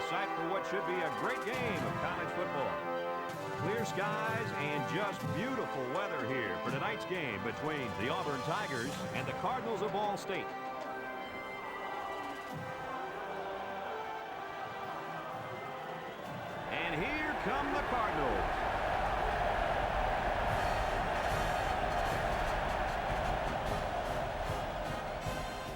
site for what should be a great game of college football. Clear skies and just beautiful weather here for tonight's game between the Auburn Tigers and the Cardinals of Ball State. And here come the Cardinals.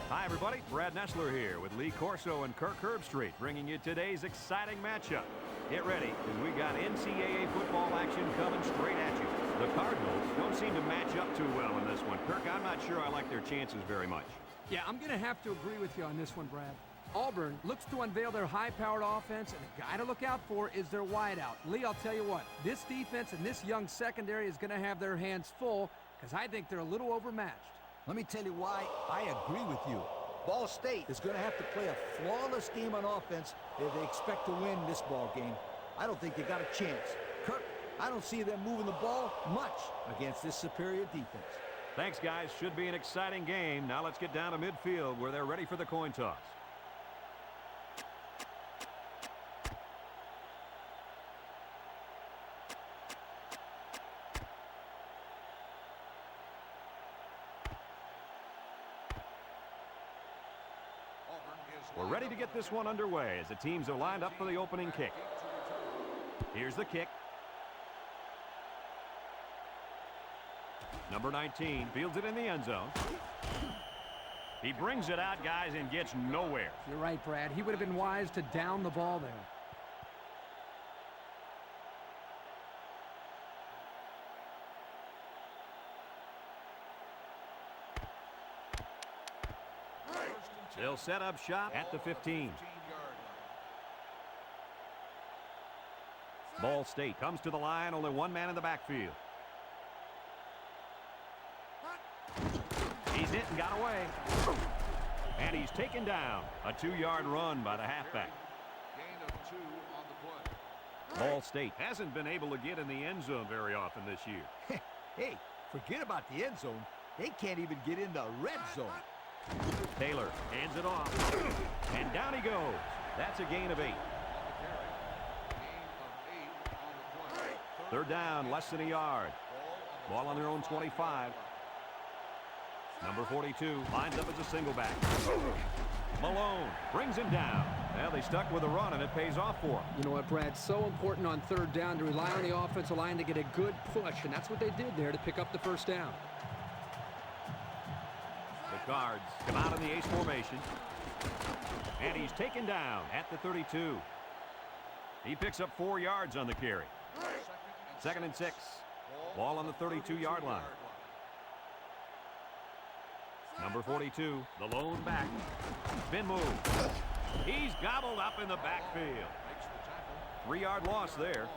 Hi, everybody. Brad Nessler here with Lee Corso and Kirk Herbstreit bringing you today's exciting matchup. Get ready, because we got NCAA football action coming straight at you. The Cardinals don't seem to match up too well in this one. Kirk, I'm not sure I like their chances very much. Yeah, I'm going to have to agree with you on this one, Brad. Auburn looks to unveil their high-powered offense, and the guy to look out for is their wideout. Lee, I'll tell you what, this defense and this young secondary is going to have their hands full because I think they're a little overmatched. Let me tell you why I agree with you. Ball State is going to have to play a flawless game on offense if they expect to win this ball game. I don't think they got a chance. Kirk, I don't see them moving the ball much against this superior defense. Thanks, guys. Should be an exciting game. Now let's get down to midfield where they're ready for the coin toss. We're ready to get this one underway as the teams are lined up for the opening kick. Here's the kick. Number 19 fields it in the end zone. He brings it out, guys, and gets nowhere. You're right, Brad. He would have been wise to down the ball there. They'll set up shop at the 15. Ball State comes to the line, only one man in the backfield. He's hit and got away. And he's taken down. A 2-yard run by the halfback. Gain of 2 on the play. Ball State hasn't been able to get in the end zone very often this year. Hey, forget about the end zone. They can't even get in the red zone. Taylor hands it off. And down he goes. That's a gain of 8. Third down, less than a yard. Ball on their own 25. Number 42 lines up as a single back. Malone brings him down. Well, they stuck with a run, and it pays off for them. You know what, Brad? So important on third down to rely on the offensive line to get a good push, and that's what they did there to pick up the first down. The Cards come out in the ace formation. And he's taken down at the 32. He picks up 4 yards on the carry. 2nd and 6. Ball on the 32-yard line. Number 42, the lone back. Spin move. He's gobbled up in the backfield. 3-yard loss there.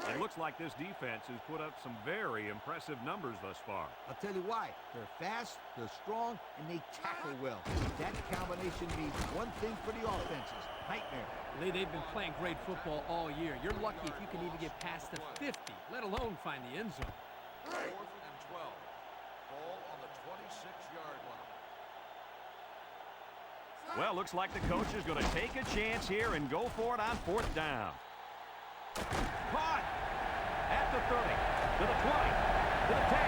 It looks like this defense has put up some very impressive numbers thus far. I'll tell you why. They're fast, they're strong, and they tackle well. That combination means one thing for the offenses. Nightmare. Lee, they've been playing great football all year. You're lucky if you can even get past the 50, let alone find the end zone. 4th and 12. Ball on the 26-yard line. Well, looks like the coach is going to take a chance here and go for it on 4th down. Caught at the 30, to the 20, to the 10.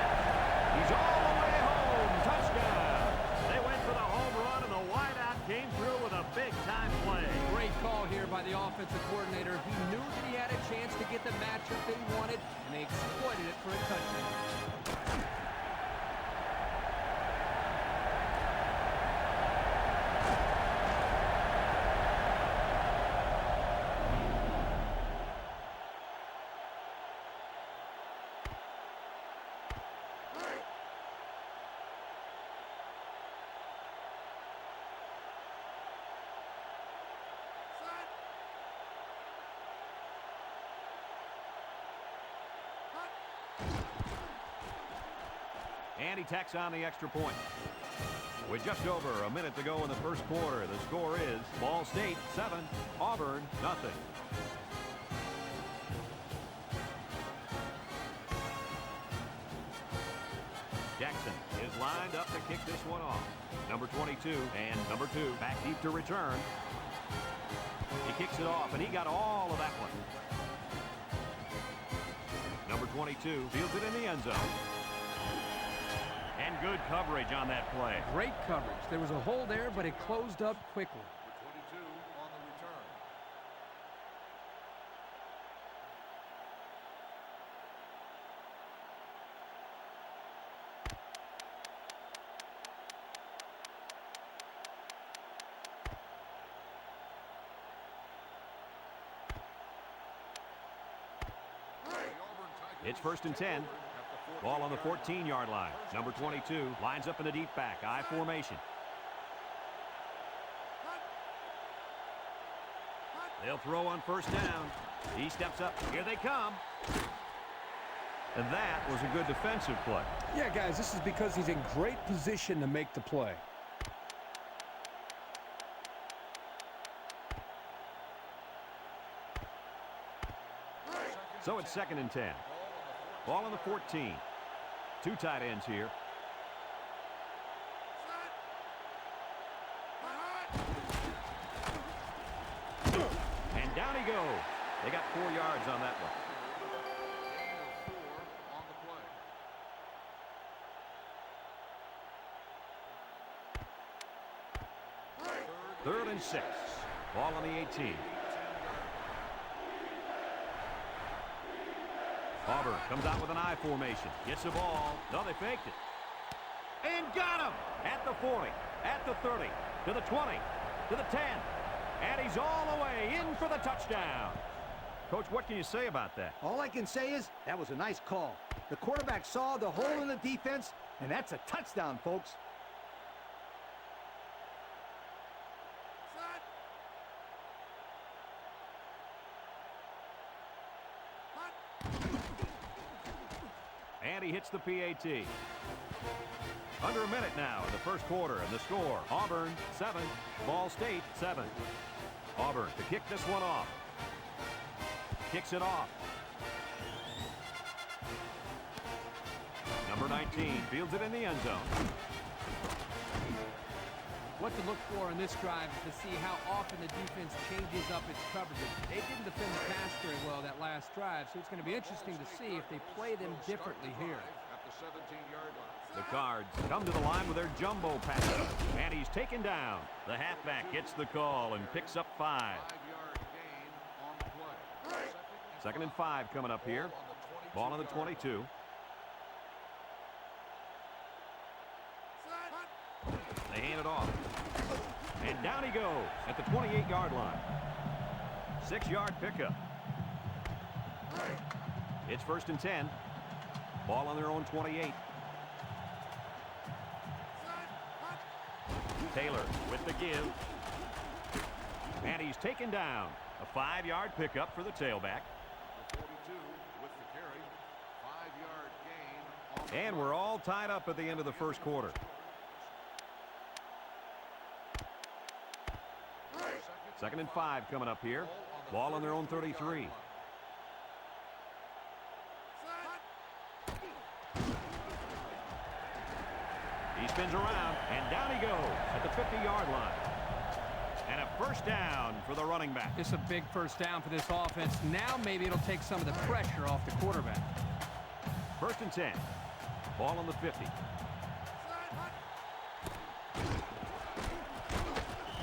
He's all the way home. Touchdown. They went for the home run, and the wideout came through with a big-time play. Great call here by the offensive coordinator. He knew that he had a chance to get the matchup that he wanted, and they exploited it for a touchdown. And he tacks on the extra point. With just over a minute to go in the first quarter, the score is Ball State 7, Auburn nothing. Jackson is lined up to kick this one off. Number 22 and number 2 back deep to return. He kicks it off, and he got all of that one. Number 22 fields it in the end zone. And good coverage on that play. Great coverage. There was a hole there, but it closed up quickly. Number 22 on the return. It's 1st and 10. Ball on the 14-yard line. Number 22 lines up in the deep back. I formation. They'll throw on 1st down. He steps up. Here they come. And that was a good defensive play. Yeah, guys, this is because he's in great position to make the play. So it's 2nd and 10. Ball on the 14. 2 tight ends here. And down he goes. They got 4 yards on that one. Gain of 4 on the play. 3rd and 6. Ball on the 18. Auburn comes out with an I formation. Gets the ball. No, they faked it. And got him! At the 40, at the 30, to the 20, to the 10. And he's all the way in for the touchdown. Coach, what can you say about that? All I can say is that was a nice call. The quarterback saw the hole in the defense, and that's a touchdown, folks. And he hits the PAT. Under a minute now in the first quarter, and the score, Auburn 7, Ball State 7. Auburn to kick this one off. Kicks it off. Number 19 fields it in the end zone. What to look for in this drive is to see how often the defense changes up its coverage. They didn't defend the pass very well that last drive, so it's going to be interesting to see if they play them differently here. At the 17-yard line. The Cards come to the line with their jumbo pass. And he's taken down. The halfback gets the call and picks up 5. 5-yard gain on the play. 2nd and 5 coming up here. Ball on the 22. They hand it off. And down he goes at the 28-yard line. 6-yard pickup. It's 1st and 10. Ball on their own 28. Taylor with the give. And he's taken down. A 5-yard pickup for the tailback. 42 with the carry. 5-yard gain. And we're all tied up at the end of the first quarter. Second and 5 coming up here. Ball on their own 33. He spins around, and down he goes at the 50-yard line. And a first down for the running back. It's a big first down for this offense. Now maybe it'll take some of the pressure off the quarterback. 1st and 10. Ball on the 50.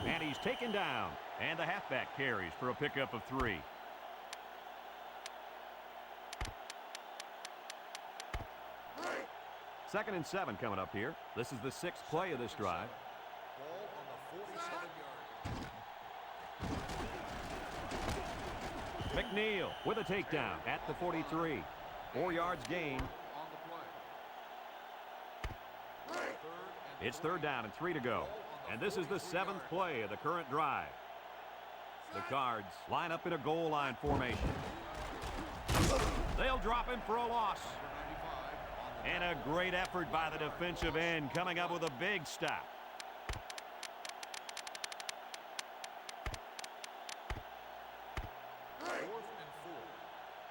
And he's taken down. And the halfback carries for a pickup of 3. Second and 7 coming up here. This is the 6th play of this drive. Ball on the 47-yard. McNeil with a takedown at the 43. 4 yards gain. On the play. It's 3rd down and 3 to go. And this is the 7th play of the current drive. The Cards line up in a goal line formation. They'll drop him for a loss. And a great effort by the defensive end coming up with a big stop. Fourth and 4.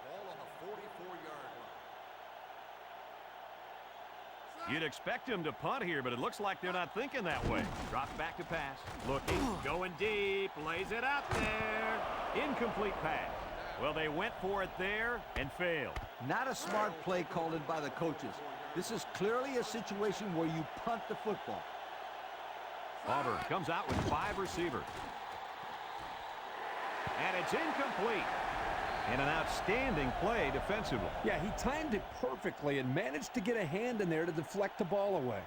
Ball on the 44-yard You'd expect him to punt here, but it looks like they're not thinking that way. Drops back to pass. Looking, going deep, lays it out there. Incomplete pass. Well, they went for it there and failed. Not a smart play called in by the coaches. This is clearly a situation where you punt the football. Auburn comes out with 5 receivers. And it's incomplete. And an outstanding play defensively. Yeah, he timed it perfectly and managed to get a hand in there to deflect the ball away.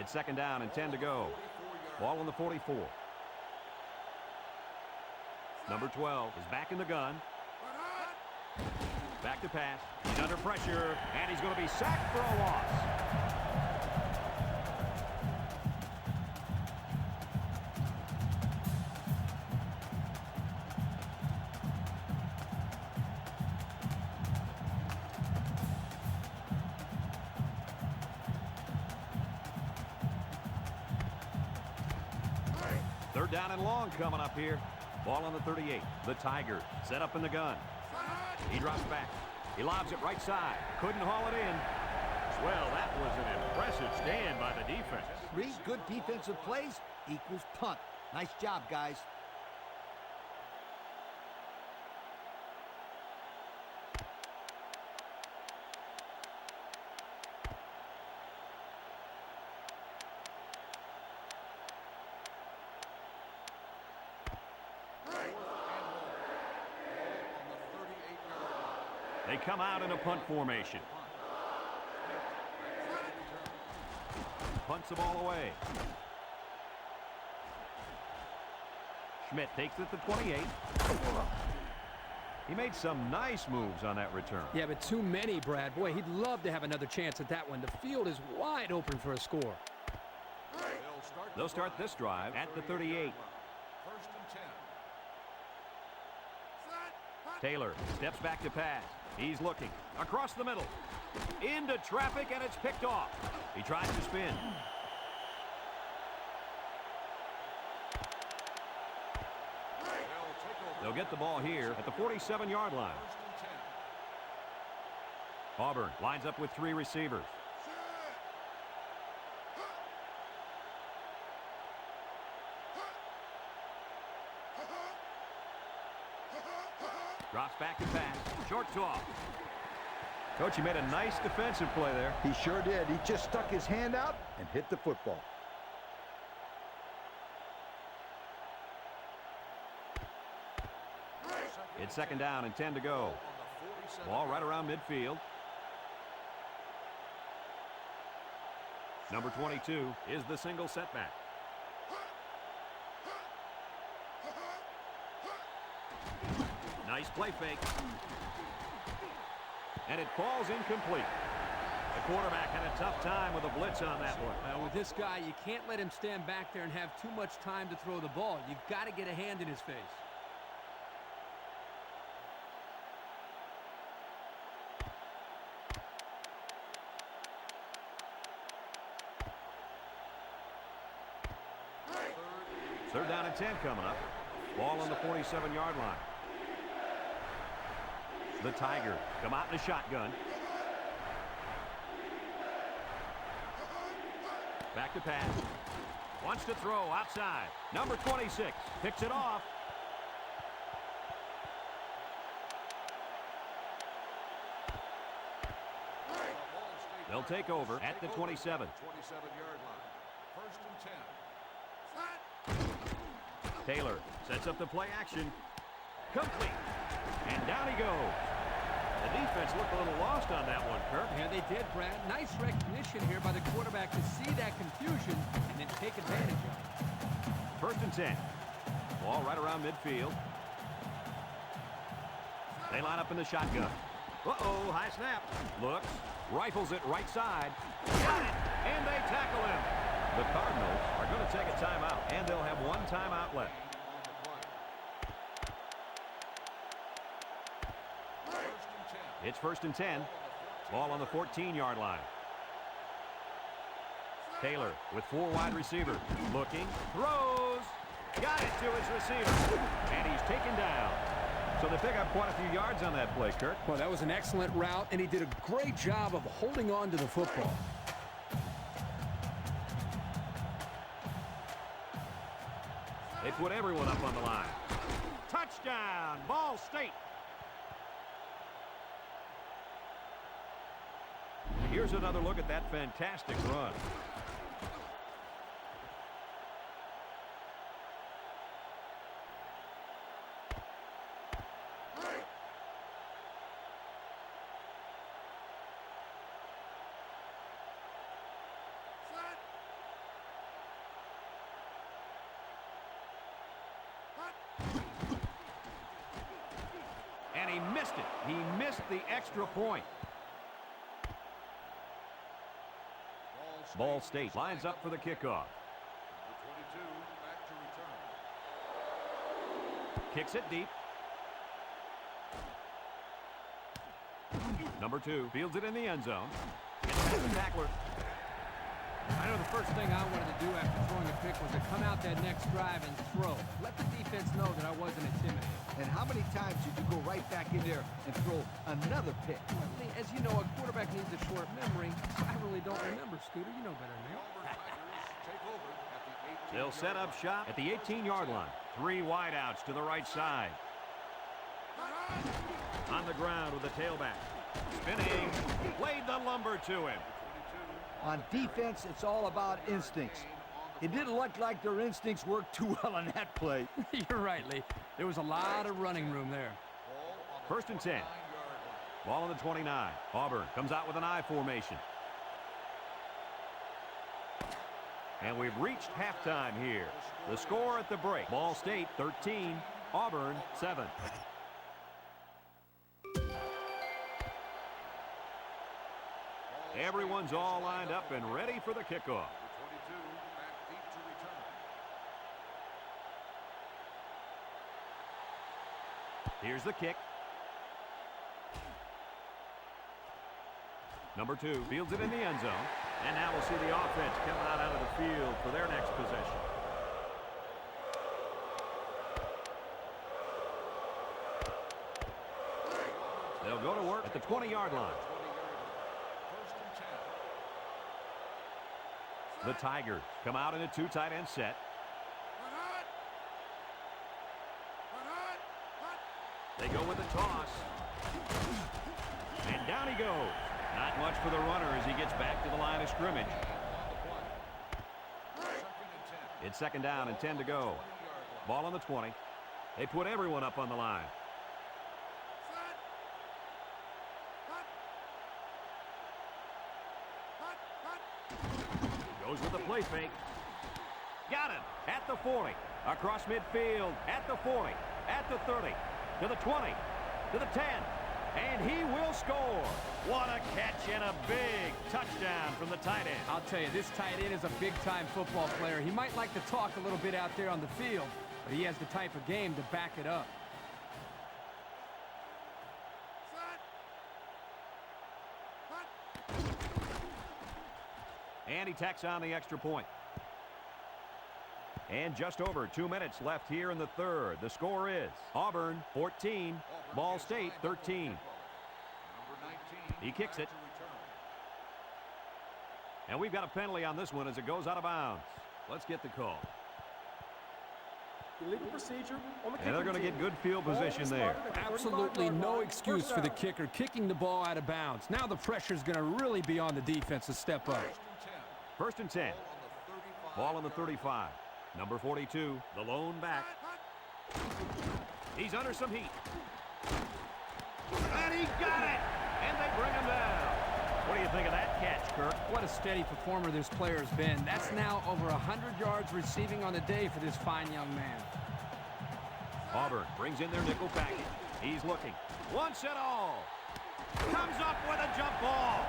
It's 2nd down and 10 to go. Ball on the 44. Number 12 is back in the gun. Back to pass. He's under pressure, and he's going to be sacked for a loss. Third down and long coming up here. Ball on the 38. The Tigers set up in the gun. He drops back. He lobs it right side. Couldn't haul it in. Well, that was an impressive stand by the defense. 3 good defensive plays equals punt. Nice job, guys. They come out in a punt formation. Punts the ball away. Schmidt takes it to 28. He made some nice moves on that return. Yeah, but too many, Brad. Boy, he'd love to have another chance at that one. The field is wide open for a score. They'll start this drive at the 38. First and 10. Taylor steps back to pass. He's looking across the middle. Into traffic, and it's picked off. He tries to spin. They'll get the ball here at the 47-yard line. Auburn lines up with 3 receivers. Drops back to pass. Short toss. Coach, he made a nice defensive play there. He sure did. He just stuck his hand out and hit the football. It's 2nd down and 10 to go. Ball right around midfield. Number 22 is the single setback. Nice play fake. And it falls incomplete. The quarterback had a tough time with a blitz on that one. With this guy, you can't let him stand back there and have too much time to throw the ball. You've got to get a hand in his face. Third down and 10 coming up. Ball on the 47-yard line. The Tigers come out in a shotgun. Back to pass. Wants to throw outside. Number 26 picks it off. They'll take over at the 27. 27-yard line. First and 10. Taylor sets up the play action. Complete. And down he goes. The defense looked a little lost on that one, Kirk. Yeah, they did, Brad. Nice recognition here by the quarterback to see that confusion and then take advantage of it. First and 10. Ball right around midfield. They line up in the shotgun. Uh-oh, high snap. Looks, rifles it right side. Got it, and they tackle him. The Cardinals are going to take a timeout, and they'll have 1 timeout left. It's first and 10. Ball on the 14-yard line. Taylor with 4 wide receivers. Looking, throws. Got it to his receiver. And he's taken down. So they pick up quite a few yards on that play, Kirk. Well, that was an excellent route, and he did a great job of holding on to the football. They put everyone up on the line. Touchdown, Ball State. Here's another look at that fantastic run. And he missed it. He missed the extra point. Ball State lines up for the kickoff. Number 22 back to return. Kicks it deep. Number 2 fields it in the end zone. Gets past the tackler. I know the first thing I wanted to do after throwing a pick was to come out that next drive and throw. Let the defense know that I wasn't intimidated. And how many times did you go right back in there and throw another pick? Well, as you know, a quarterback needs a short memory. I really don't remember, Scooter. You know better than me. Auburn Tigers take over at the 18-yard They'll set up shop at the 18-yard line. 3 wideouts to the right side. On the ground with the tailback. Spinning. Laid the lumber to him. On defense, it's all about instincts. It didn't look like their instincts worked too well on that play. You're right, Lee. There was a lot of running room there. First and 10. Ball on the 29. Auburn comes out with an I formation. And we've reached halftime here. The score at the break. Ball State 13, Auburn 7. Everyone's all lined up and ready for the kickoff. Number 22 back deep to return. Here's the kick. Number 2 fields it in the end zone. And now we'll see the offense come out of the field for their next possession. They'll go to work at the 20-yard line. First and 10. The Tigers come out in a 2 tight end set. They go with a toss. And down he goes. Not much for the runner as he gets back to the line of scrimmage. It's second down and 10 to go. Ball on the 20. They put everyone up on the line. Goes with the play fake. Got him at the 40. Across midfield at the 40. At the 30. To the 20. To the 10. And he will score. What a catch and a big touchdown from the tight end. I'll tell you, this tight end is a big-time football player. He might like to talk a little bit out there on the field, but he has the type of game to back it up. And he tacks on the extra point. And just over 2 minutes left here in the third. The score is Auburn 14, Ball State 13. He kicks it. And we've got a penalty on this one as it goes out of bounds. Let's get the call. Illegal procedure on the And they're going to get good field position there. Absolutely no excuse for the kicker kicking the ball out of bounds. Now the pressure is going to really be on the defense to step up. First and 10. Ball on the 35. Number 42, the lone back. He's under some heat. And he got it! And they bring him down. What do you think of that catch, Kirk? What a steady performer this player has been. That's now over 100 yards receiving on the day for this fine young man. Auburn brings in their nickel package. He's looking. Once and all. Comes up with a jump ball.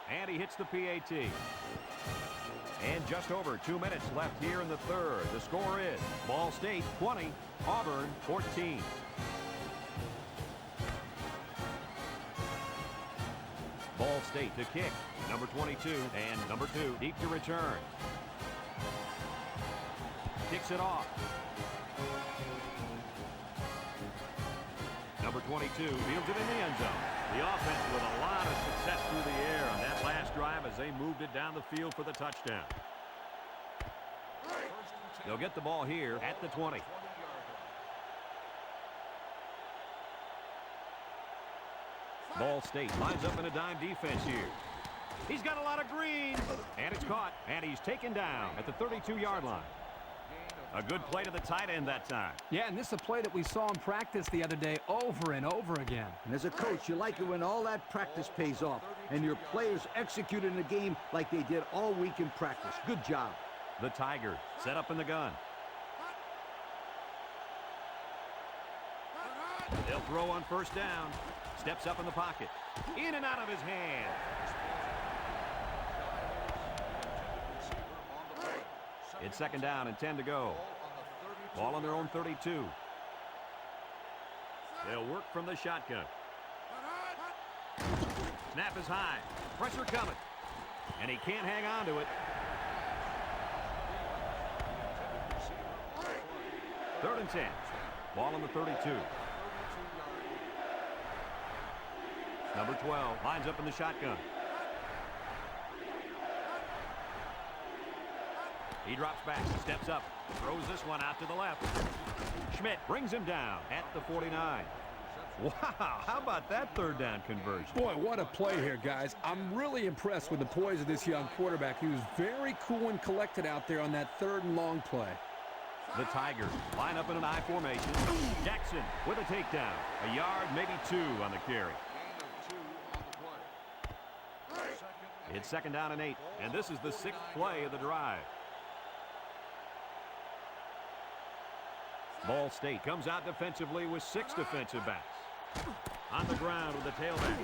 And he hits the PAT. And just over 2 minutes left here in the third. The score is Ball State 20, Auburn 14. Ball State to kick. Number 22 and number 2 deep to return. Kicks it off. Number 22 fields it in the end zone. The offense with a lot of success through the air on that last drive as they moved it down the field for the touchdown. They'll get the ball here at the 20. Ball State lines up in a dime defense here. He's got a lot of green, and it's caught, and he's taken down at the 32-yard line. A good play to the tight end that time. Yeah, and this is a play that we saw in practice the other day over and over again. And as a coach, you like it when all that practice pays off and your players execute in the game like they did all week in practice. Good job. The Tigers set up in the gun. They'll throw on first down. Steps up in the pocket. In and out of his hand. It's second down and 10 to go. Ball on their own 32. They'll work from the shotgun. Snap is high. Pressure coming. And he can't hang on to it. Third and 10. Ball on the 32. Number 12 lines up in the shotgun. He drops back, steps up, throws this one out to the left. Schmidt brings him down at the 49. Wow, how about that third down conversion? Boy, what a play here, guys. I'm really impressed with the poise of this young quarterback. He was very cool and collected out there on that third and long play. The Tigers line up in an I formation. Jackson with a takedown. A yard, maybe 2 on the carry. It's second down and 8, and this is the 6th play of the drive. Ball State comes out defensively with 6 defensive backs. On the ground with the tailback.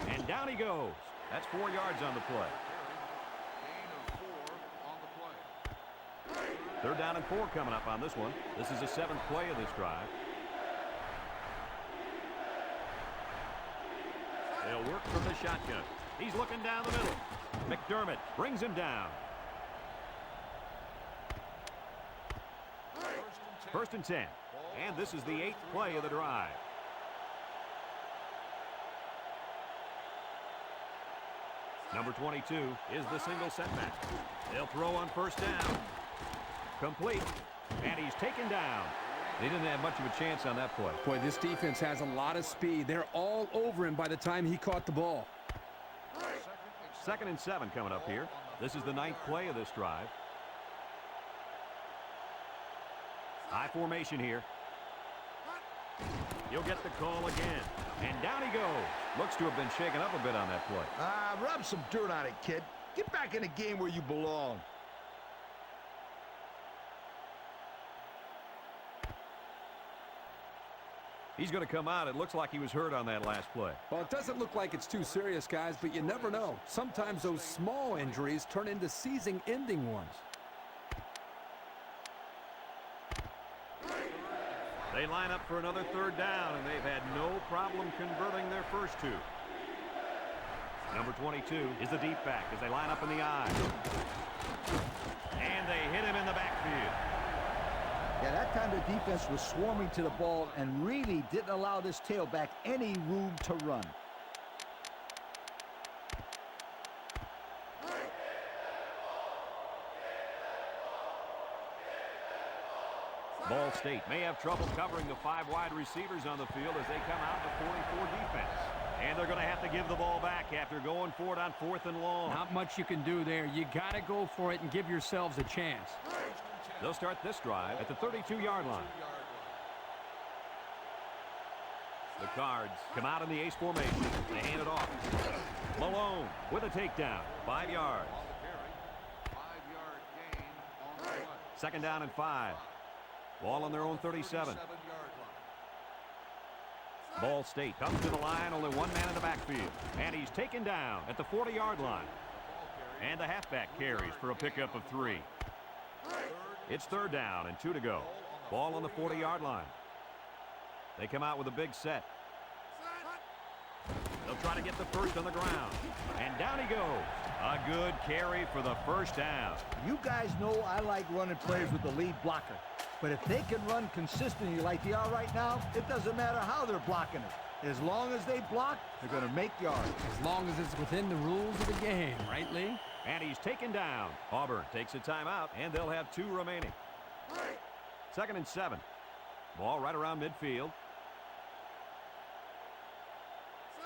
And down he goes. That's 4 yards on the play. Third down and 4 coming up on this one. This is the 7th play of this drive. They'll work from the shotgun. He's looking down the middle. McDermott brings him down. First and 10. And this is the 8th play of the drive. Number 22 is the single setback. They'll throw on first down. Complete. And he's taken down. They didn't have much of a chance on that play. Boy, this defense has a lot of speed. They're all over him by the time he caught the ball. Second and 7 coming up here. This is the 9th play of this drive. High formation here. He'll get the call again. And down he goes. Looks to have been shaken up a bit on that play. Rub some dirt on it, kid. Get back in the game where you belong. He's going to come out. It looks like he was hurt on that last play. Well, it doesn't look like it's too serious, guys, but you never know. Sometimes those small injuries turn into season-ending ones. They line up for another third down, and they've had no problem converting their first 2. Number 22 is the deep back as they line up in the I. And they hit him in the backfield. Yeah, that time the defense was swarming to the ball and really didn't allow this tailback any room to run. Ball State may have trouble covering the 5 wide receivers on the field as they come out to 44 defense. And they're going to have to give the ball back after going for it on 4th and long. Not much you can do there. You got to go for it and give yourselves a chance. They'll start this drive at the 32-yard line. The Cards come out in the ace formation. They hand it off. Malone with a takedown. 5 yards. Second down and 5. Ball on their own 37. Ball State comes to the line. Only one man in the backfield. And he's taken down at the 40-yard line. And the halfback carries for a pickup of 3. It's third down and 2 to go. Ball on the 40-yard line. They come out with a big set. They'll try to get the first on the ground. And down he goes. A good carry for the first down. You guys know I like running plays with the lead blocker. But if they can run consistently like they are right now, it doesn't matter how they're blocking it. As long as they block, they're going to make yards. As long as it's within the rules of the game, right, Lee? And he's taken down. Auburn takes a timeout, and they'll have 2 remaining. 2nd and 7. Ball right around midfield.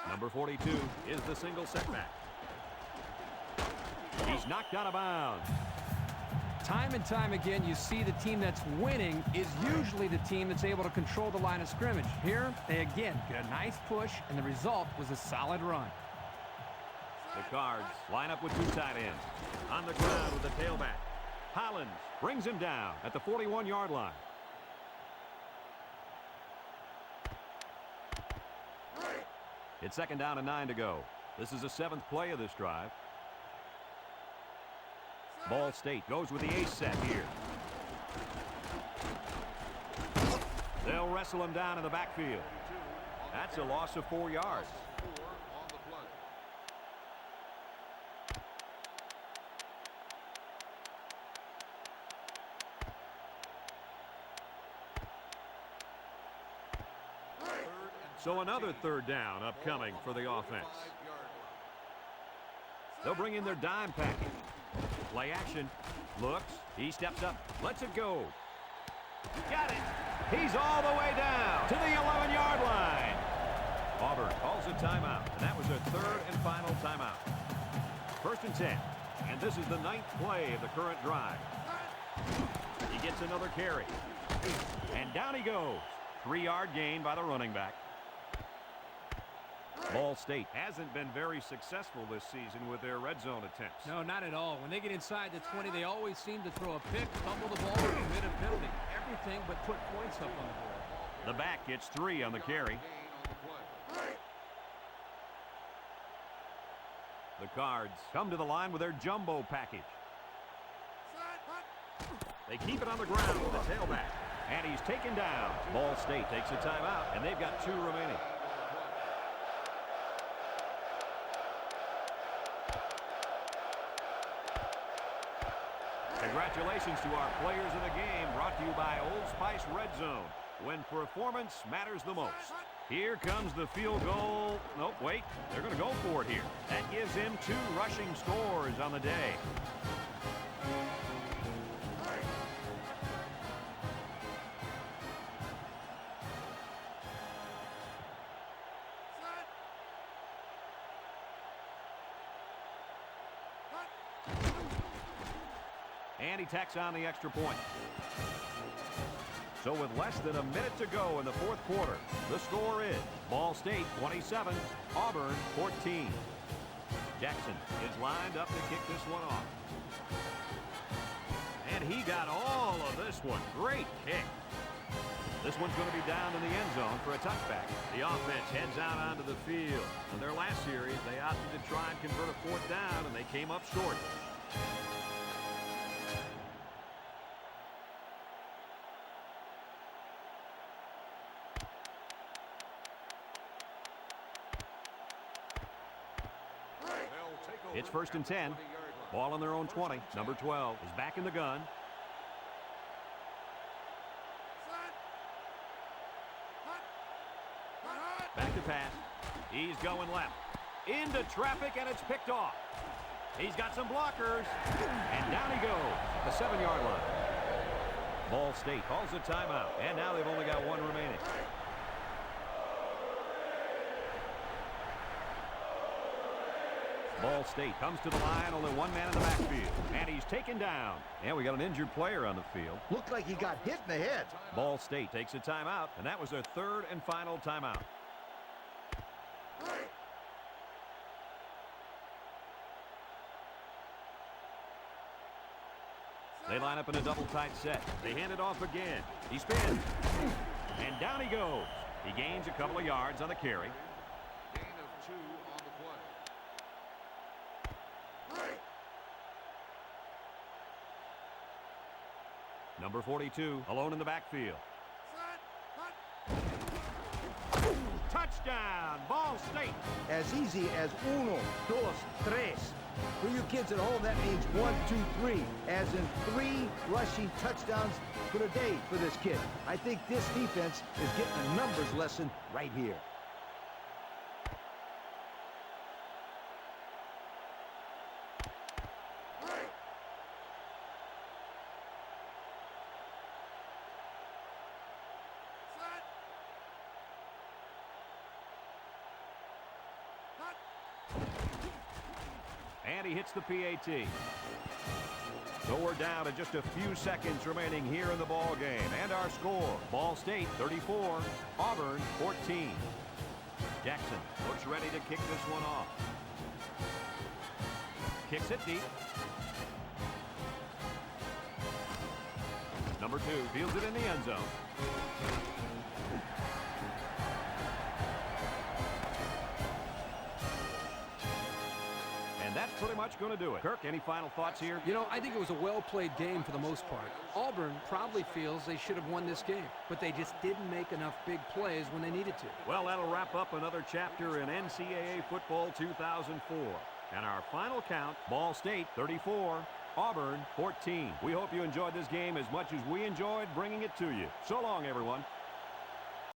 Number 42 is the single setback. He's knocked out of bounds. Time and time again, you see the team that's winning is usually the team that's able to control the line of scrimmage. Here, they again get a nice push, and the result was a solid run. The Cards line up with 2 tight ends. On the ground with the tailback. Hollins brings him down at the 41-yard line. It's 2nd down and 9 to go. This is the 7th play of this drive. Ball State goes with the ace set here. They'll wrestle him down in the backfield. That's a loss of 4 yards. So another third down upcoming for the offense. They'll bring in their dime package. Play action. Looks. He steps up. Lets it go. Got it. He's all the way down to the 11-yard line. Auburn calls a timeout, and that was their 3rd and final timeout. 1st and 10. And this is the 9th play of the current drive. He gets another carry. And down he goes. 3-yard gain by the running back. Ball State hasn't been very successful this season with their red zone attempts. No, not at all. When they get inside the 20, they always seem to throw a pick, fumble the ball, or commit a penalty. Everything but put points up on the board. The back gets 3 on the carry. The Cards come to the line with their jumbo package. They keep it on the ground with the tailback. And he's taken down. Ball State takes a timeout, and they've got 2 remaining. Congratulations to our players in the game, brought to you by Old Spice Red Zone, when performance matters the most. Here comes the field goal. Nope, wait, they're going to go for it here. That gives him 2 rushing scores on the day. And he tacks on the extra point. So with less than a minute to go in the 4th quarter, the score is Ball State 27, Auburn 14. Jackson is lined up to kick this one off. And he got all of this one. Great kick. This one's going to be down in the end zone for a touchback. The offense heads out onto the field. In their last series, they opted to try and convert a 4th down, and they came up short. It's 1st and 10. Ball on their own 20. Number 12 is back in the gun. Back to pass. He's going left. Into traffic, and it's picked off. He's got some blockers. And down he goes at the 7-yard line. Ball State calls a timeout. And now they've only got 1 remaining. Ball State comes to the line, only 1 man in the backfield. And he's taken down. And we got an injured player on the field. Looked like he got hit in the head. Ball State takes a timeout, and that was their 3rd and final timeout. They line up in a double tight set. They hand it off again. He spins. And down he goes. He gains a couple of yards on the carry. Gain of 2 on the play. Number 42, alone in the backfield. Touchdown, Ball State. As easy as uno, dos, tres. For you kids at home, that means 1, 2, 3. As in 3 rushing touchdowns for the day for this kid. I think this defense is getting a numbers lesson right here. And he hits the PAT. So we're down to just a few seconds remaining here in the ball game. And our score, Ball State 34, Auburn 14. Jackson looks ready to kick this one off. Kicks it deep. Number 2 fields it in the end zone. And that's pretty much going to do it. Kirk, any final thoughts here? You know, I think it was a well-played game for the most part. Auburn probably feels they should have won this game, but they just didn't make enough big plays when they needed to. Well, that'll wrap up another chapter in NCAA Football 2004. And our final count, Ball State 34, Auburn 14. We hope you enjoyed this game as much as we enjoyed bringing it to you. So long, everyone.